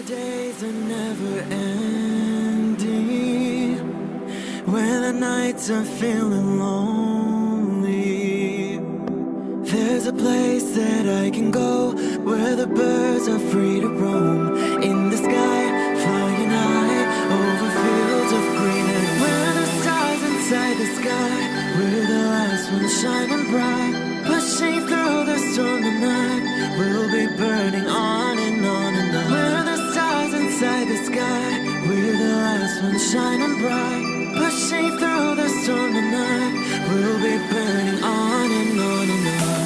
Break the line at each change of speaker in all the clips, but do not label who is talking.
days are never ending, when the nights are feeling lonely, there's a place that I can go, where the birds are free to roam, in the sky, flying high, over fields of green, and where the stars inside the sky, we're the last ones shining bright, pushing through the storm tonight, we'll be burning on and on and on. We're the stars inside the sky, we're the last ones shining bright, pushing through the storm tonight, we'll be burning on and on and on.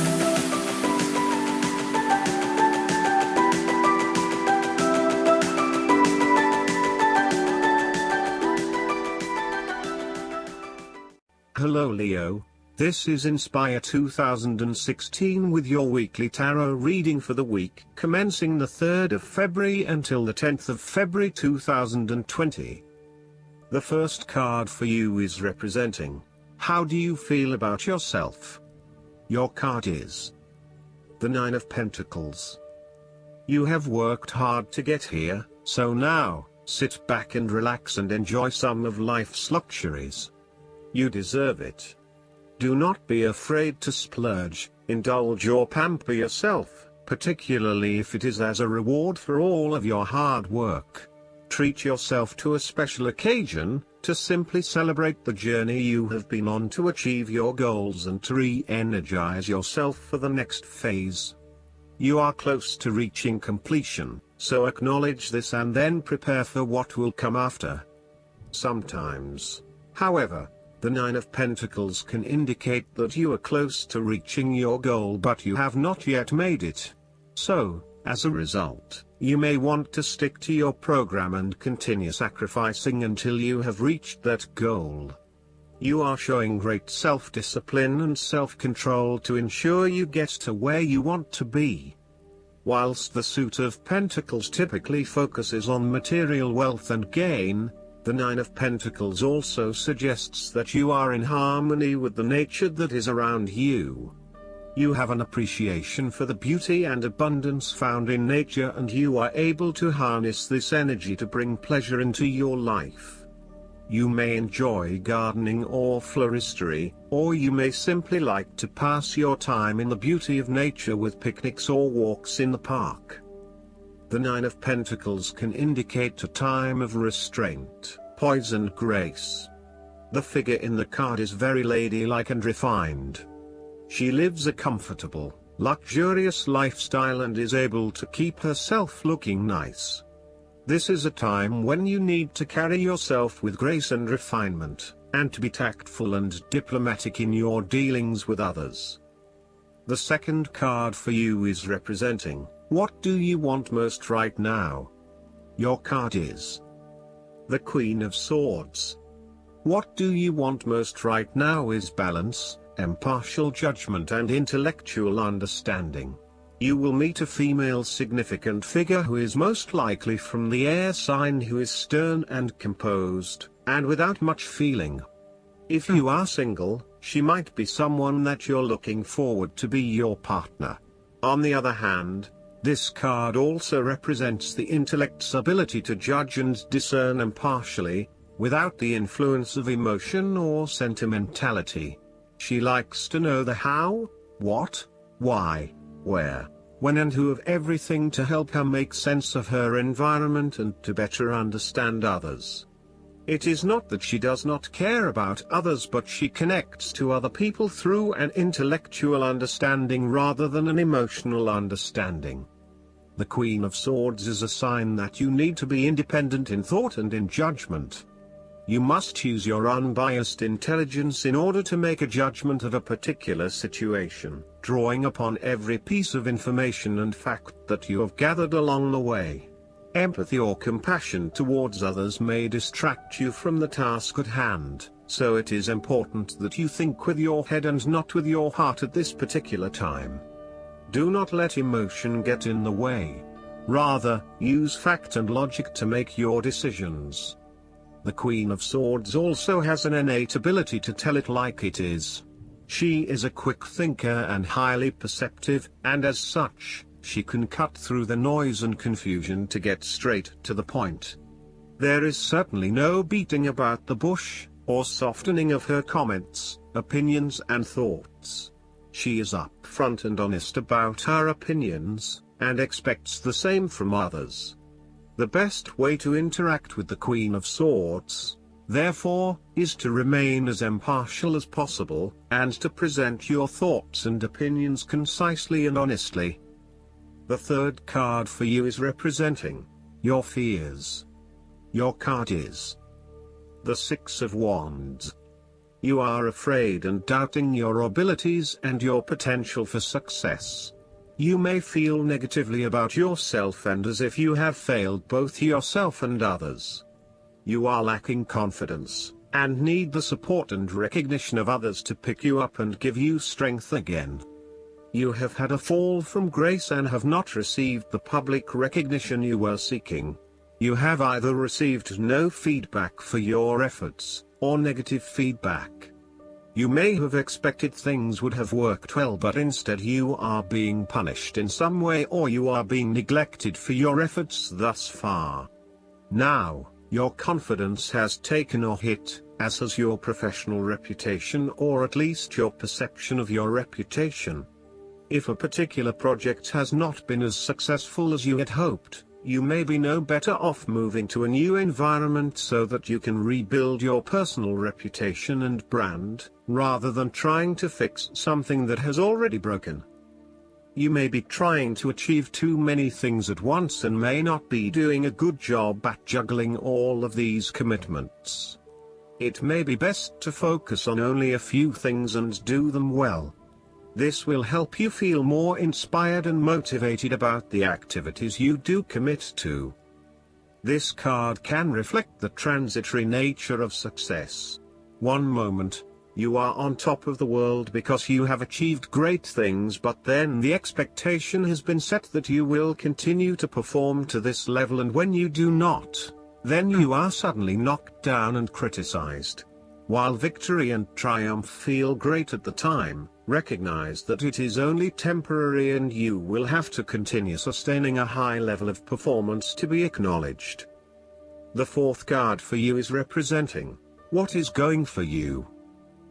Hello Leo, this is Inspire 2016 with your weekly tarot reading for the week commencing the 3rd of February until the 10th of February 2020. The first card for you is representing, how do you feel about yourself? Your card is the 9 of Pentacles. You have worked hard to get here, so now, sit back and relax and enjoy some of life's luxuries. You deserve it. Do not be afraid to splurge, indulge or pamper yourself, particularly if it is as a reward for all of your hard work. Treat yourself to a special occasion, to simply celebrate the journey you have been on to achieve your goals and to re-energize yourself for the next phase. You are close to reaching completion, so acknowledge this and then prepare for what will come after. Sometimes, however, the 9 of Pentacles can indicate that you are close to reaching your goal but you have not yet made it. So, as a result, you may want to stick to your program and continue sacrificing until you have reached that goal. You are showing great self-discipline and self-control to ensure you get to where you want to be. Whilst the suit of Pentacles typically focuses on material wealth and gain, the 9 of Pentacles also suggests that you are in harmony with the nature that is around you. You have an appreciation for the beauty and abundance found in nature and you are able to harness this energy to bring pleasure into your life. You may enjoy gardening or floristery, or you may simply like to pass your time in the beauty of nature with picnics or walks in the park. The 9 of Pentacles can indicate a time of restraint, poise and grace. The figure in the card is very ladylike and refined. She lives a comfortable, luxurious lifestyle and is able to keep herself looking nice. This is a time when you need to carry yourself with grace and refinement, and to be tactful and diplomatic in your dealings with others. The second card for you is representing, what do you want most right now? Your card is the Queen of Swords. What do you want most right now is balance, impartial judgment and intellectual understanding. You will meet a female significant figure who is most likely from the air sign, who is stern and composed, and without much feeling. If you are single, she might be someone that you're looking forward to be your partner. On the other hand, this card also represents the intellect's ability to judge and discern impartially, without the influence of emotion or sentimentality. She likes to know the how, what, why, where, when and who of everything to help her make sense of her environment and to better understand others. It is not that she does not care about others, but she connects to other people through an intellectual understanding rather than an emotional understanding. The Queen of Swords is a sign that you need to be independent in thought and in judgment. You must use your unbiased intelligence in order to make a judgment of a particular situation, drawing upon every piece of information and fact that you have gathered along the way. Empathy or compassion towards others may distract you from the task at hand, so it is important that you think with your head and not with your heart at this particular time. Do not let emotion get in the way. Rather, use fact and logic to make your decisions. The Queen of Swords also has an innate ability to tell it like it is. She is a quick thinker and highly perceptive, and as such, she can cut through the noise and confusion to get straight to the point. There is certainly no beating about the bush, or softening of her comments, opinions and thoughts. She is upfront and honest about her opinions, and expects the same from others. The best way to interact with the Queen of Swords, therefore, is to remain as impartial as possible, and to present your thoughts and opinions concisely and honestly. The third card for you is representing your fears. Your card is the Six of Wands. You are afraid and doubting your abilities and your potential for success. You may feel negatively about yourself and as if you have failed both yourself and others. You are lacking confidence, and need the support and recognition of others to pick you up and give you strength again. You have had a fall from grace and have not received the public recognition you were seeking. You have either received no feedback for your efforts, or negative feedback. You may have expected things would have worked well, but instead you are being punished in some way, or you are being neglected for your efforts thus far. Now, your confidence has taken a hit, as has your professional reputation, or at least your perception of your reputation. If a particular project has not been as successful as you had hoped, you may be no better off moving to a new environment so that you can rebuild your personal reputation and brand, rather than trying to fix something that has already broken. You may be trying to achieve too many things at once and may not be doing a good job at juggling all of these commitments. It may be best to focus on only a few things and do them well. This will help you feel more inspired and motivated about the activities you do commit to. This card can reflect the transitory nature of success. One moment, you are on top of the world because you have achieved great things, but then the expectation has been set that you will continue to perform to this level, and when you do not, then you are suddenly knocked down and criticized. While victory and triumph feel great at the time, recognize that it is only temporary and you will have to continue sustaining a high level of performance to be acknowledged. The fourth card for you is representing what is going for you.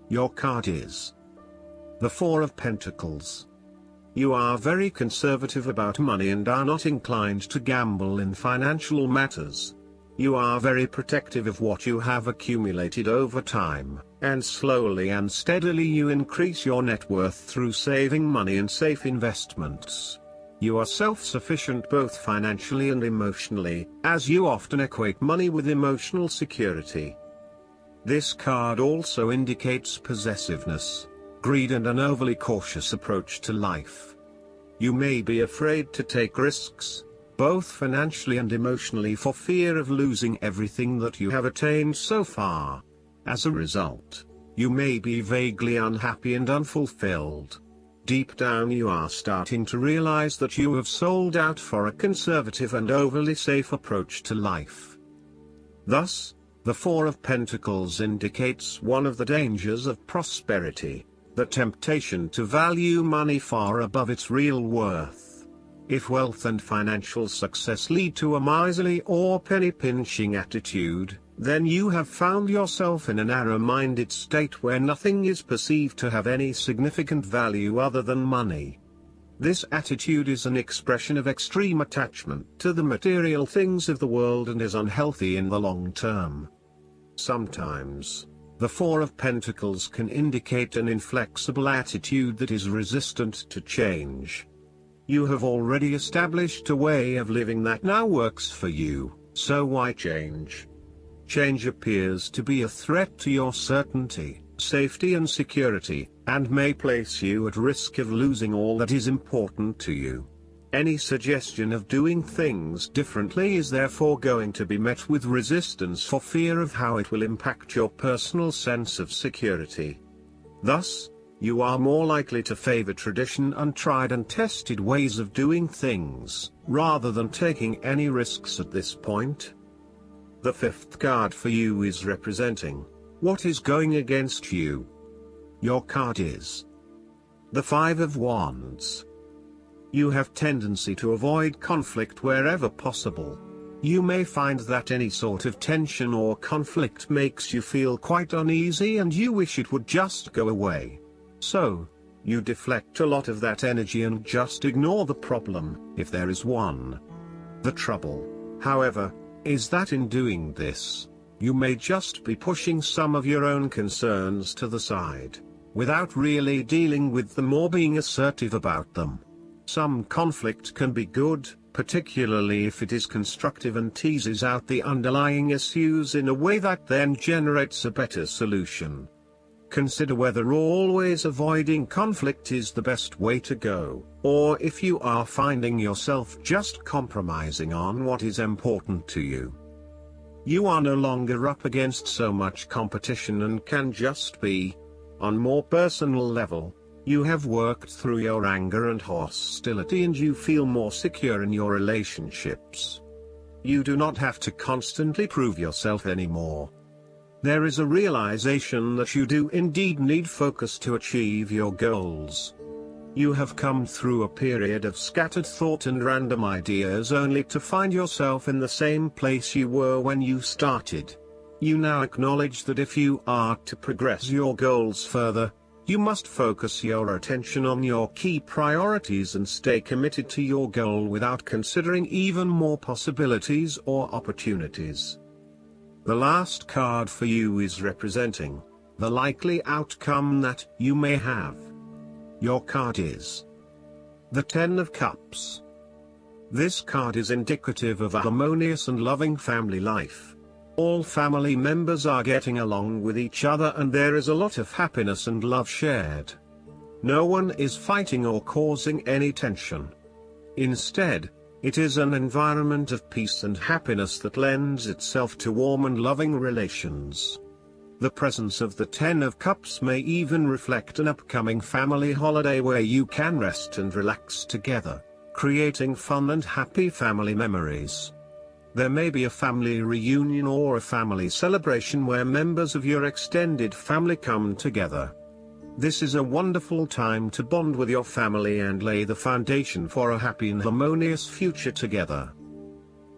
Your card is the Four of Pentacles. You are very conservative about money and are not inclined to gamble in financial matters. You are very protective of what you have accumulated over time, and slowly and steadily you increase your net worth through saving money and safe investments. You are self-sufficient both financially and emotionally, as you often equate money with emotional security. This card also indicates possessiveness, greed and an overly cautious approach to life. You may be afraid to take risks, both financially and emotionally, for fear of losing everything that you have attained so far. As a result, you may be vaguely unhappy and unfulfilled. Deep down you are starting to realize that you have sold out for a conservative and overly safe approach to life. Thus, the Four of Pentacles indicates one of the dangers of prosperity, the temptation to value money far above its real worth. If wealth and financial success lead to a miserly or penny-pinching attitude, then you have found yourself in a narrow-minded state where nothing is perceived to have any significant value other than money. This attitude is an expression of extreme attachment to the material things of the world and is unhealthy in the long term. Sometimes, the Four of Pentacles can indicate an inflexible attitude that is resistant to change. You have already established a way of living that now works for you, so why change? Change appears to be a threat to your certainty, safety and security, and may place you at risk of losing all that is important to you. Any suggestion of doing things differently is therefore going to be met with resistance for fear of how it will impact your personal sense of security. Thus, you are more likely to favor tradition and tried and tested ways of doing things, rather than taking any risks at this point. The fifth card for you is representing what is going against you. Your card is the Five of Wands. You have tendency to avoid conflict wherever possible. You may find that any sort of tension or conflict makes you feel quite uneasy and you wish it would just go away. So, you deflect a lot of that energy and just ignore the problem, if there is one. The trouble, however, is that in doing this, you may just be pushing some of your own concerns to the side, without really dealing with them or being assertive about them. Some conflict can be good, particularly if it is constructive and teases out the underlying issues in a way that then generates a better solution. Consider whether always avoiding conflict is the best way to go, or if you are finding yourself just compromising on what is important to you. You are no longer up against so much competition and can just be. On more personal level, you have worked through your anger and hostility and you feel more secure in your relationships. You do not have to constantly prove yourself anymore. There is a realization that you do indeed need focus to achieve your goals. You have come through a period of scattered thought and random ideas only to find yourself in the same place you were when you started. You now acknowledge that if you are to progress your goals further, you must focus your attention on your key priorities and stay committed to your goal without considering even more possibilities or opportunities. The last card for you is representing the likely outcome that you may have. Your card is the Ten of Cups. This card is indicative of a harmonious and loving family life. All family members are getting along with each other and there is a lot of happiness and love shared. No one is fighting or causing any tension. Instead, it is an environment of peace and happiness that lends itself to warm and loving relations. The presence of the Ten of Cups may even reflect an upcoming family holiday where you can rest and relax together, creating fun and happy family memories. There may be a family reunion or a family celebration where members of your extended family come together. This is a wonderful time to bond with your family and lay the foundation for a happy and harmonious future together.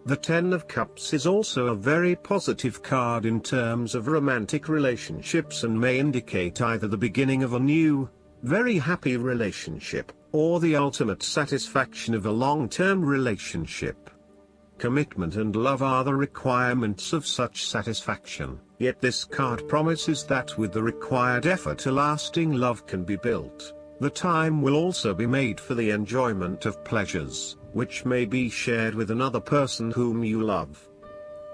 The Ten of Cups is also a very positive card in terms of romantic relationships and may indicate either the beginning of a new, very happy relationship, or the ultimate satisfaction of a long-term relationship. Commitment and love are the requirements of such satisfaction, yet this card promises that with the required effort a lasting love can be built. The time will also be made for the enjoyment of pleasures, which may be shared with another person whom you love.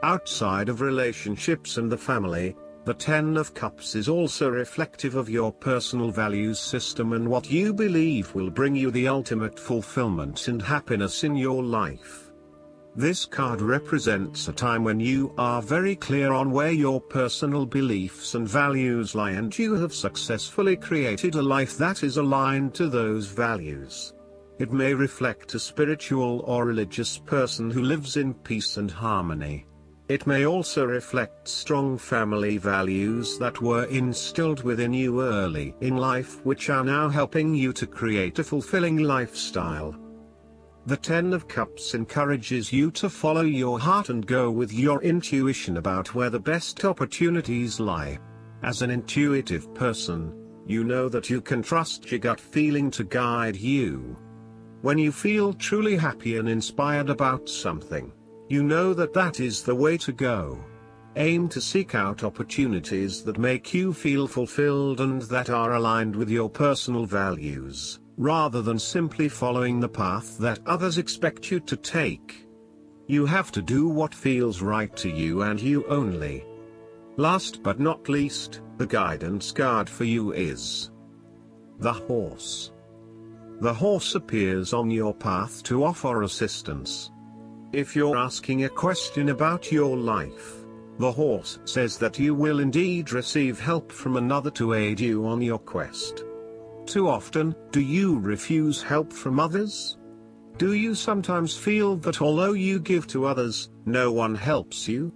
Outside of relationships and the family, the Ten of Cups is also reflective of your personal values system and what you believe will bring you the ultimate fulfillment and happiness in your life. This card represents a time when you are very clear on where your personal beliefs and values lie and you have successfully created a life that is aligned to those values. It may reflect a spiritual or religious person who lives in peace and harmony. It may also reflect strong family values that were instilled within you early in life which are now helping you to create a fulfilling lifestyle. The Ten of Cups encourages you to follow your heart and go with your intuition about where the best opportunities lie. As an intuitive person, you know that you can trust your gut feeling to guide you. When you feel truly happy and inspired about something, you know that that is the way to go. Aim to seek out opportunities that make you feel fulfilled and that are aligned with your personal values, rather than simply following the path that others expect you to take. You have to do what feels right to you and you only. Last but not least, the guidance card for you is the Horse. The horse appears on your path to offer assistance. If you're asking a question about your life, the horse says that you will indeed receive help from another to aid you on your quest. Too often, do you refuse help from others? Do you sometimes feel that although you give to others, no one helps you?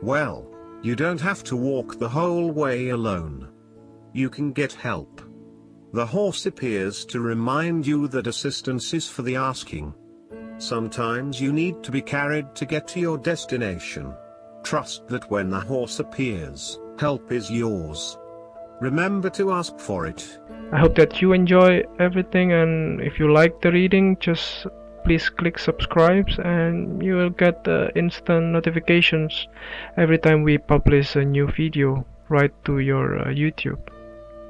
Well, you don't have to walk the whole way alone. You can get help. The horse appears to remind you that assistance is for the asking. Sometimes you need to be carried to get to your destination. Trust that when the horse appears, help is yours. Remember to ask for it.
I hope that you enjoy everything, and if you like the reading, just please click subscribe and you will get instant notifications every time we publish a new video right to your YouTube.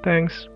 Thanks.